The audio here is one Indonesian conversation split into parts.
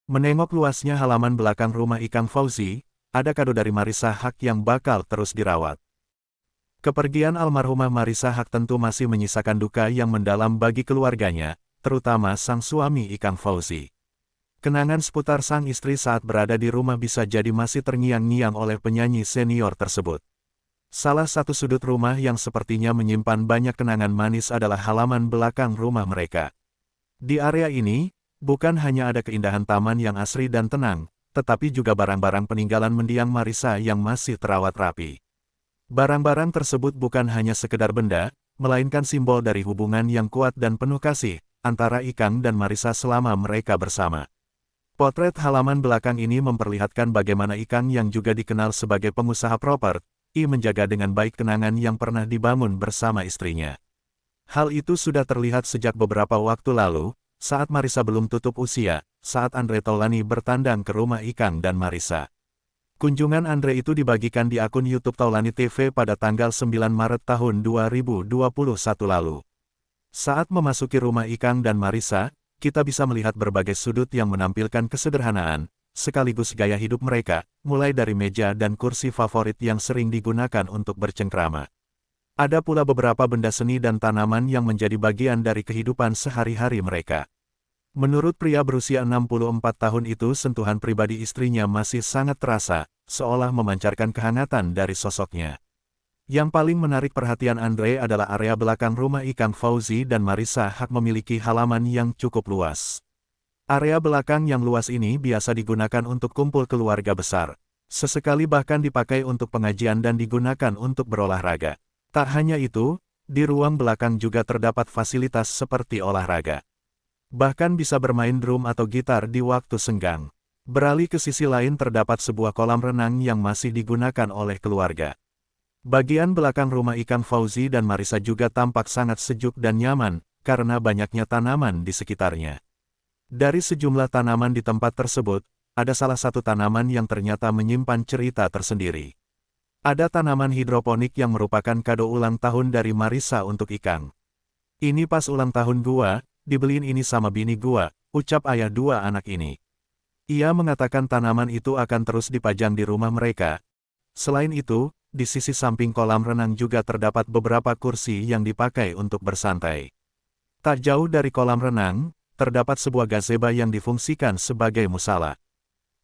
Menengok luasnya halaman belakang rumah Ikang Fauzi, ada kado dari Marissa Haq yang bakal terus dirawat. Kepergian almarhumah Marissa Haq tentu masih menyisakan duka yang mendalam bagi keluarganya, terutama sang suami Ikang Fauzi. Kenangan seputar sang istri saat berada di rumah bisa jadi masih terngiang-ngiang oleh penyanyi senior tersebut. Salah satu sudut rumah yang sepertinya menyimpan banyak kenangan manis adalah halaman belakang rumah mereka. Di area ini, bukan hanya ada keindahan taman yang asri dan tenang, tetapi juga barang-barang peninggalan mendiang Marissa yang masih terawat rapi. Barang-barang tersebut bukan hanya sekedar benda, melainkan simbol dari hubungan yang kuat dan penuh kasih antara Ikang dan Marissa selama mereka bersama. Potret halaman belakang ini memperlihatkan bagaimana Ikang yang juga dikenal sebagai pengusaha properti menjaga dengan baik kenangan yang pernah dibangun bersama istrinya. Hal itu sudah terlihat sejak beberapa waktu lalu, saat Marissa belum tutup usia, saat Andre Taulany bertandang ke rumah Ikang dan Marissa. Kunjungan Andre itu dibagikan di akun YouTube Taulany TV pada tanggal 9 Maret tahun 2021 lalu. Saat memasuki rumah Ikang dan Marissa, kita bisa melihat berbagai sudut yang menampilkan kesederhanaan, sekaligus gaya hidup mereka, mulai dari meja dan kursi favorit yang sering digunakan untuk bercengkrama. Ada pula beberapa benda seni dan tanaman yang menjadi bagian dari kehidupan sehari-hari mereka. Menurut pria berusia 64 tahun itu, sentuhan pribadi istrinya masih sangat terasa, seolah memancarkan kehangatan dari sosoknya. Yang paling menarik perhatian Andre adalah area belakang rumah Ikang Fauzi dan Marissa Haq memiliki halaman yang cukup luas. Area belakang yang luas ini biasa digunakan untuk kumpul keluarga besar. Sesekali bahkan dipakai untuk pengajian dan digunakan untuk berolahraga. Tak hanya itu, di ruang belakang juga terdapat fasilitas seperti olahraga. Bahkan bisa bermain drum atau gitar di waktu senggang. Beralih ke sisi lain terdapat sebuah kolam renang yang masih digunakan oleh keluarga. Bagian belakang rumah Ikang Fauzi dan Marissa juga tampak sangat sejuk dan nyaman, karena banyaknya tanaman di sekitarnya. Dari sejumlah tanaman di tempat tersebut, ada salah satu tanaman yang ternyata menyimpan cerita tersendiri. Ada tanaman hidroponik yang merupakan kado ulang tahun dari Marissa untuk Ikang. "Ini pas ulang tahun gua, dibeliin ini sama bini gua," ucap ayah dua anak ini. Ia mengatakan tanaman itu akan terus dipajang di rumah mereka. Selain itu, di sisi samping kolam renang juga terdapat beberapa kursi yang dipakai untuk bersantai. Tak jauh dari kolam renang, terdapat sebuah gazebo yang difungsikan sebagai musala.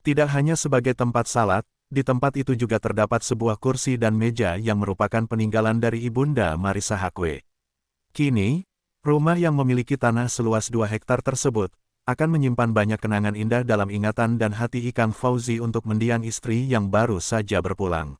Tidak hanya sebagai tempat salat, di tempat itu juga terdapat sebuah kursi dan meja yang merupakan peninggalan dari ibunda Marissa Haq. Kini, rumah yang memiliki tanah seluas 2 hektar tersebut, akan menyimpan banyak kenangan indah dalam ingatan dan hati Ikang Fauzi untuk mendiang istri yang baru saja berpulang.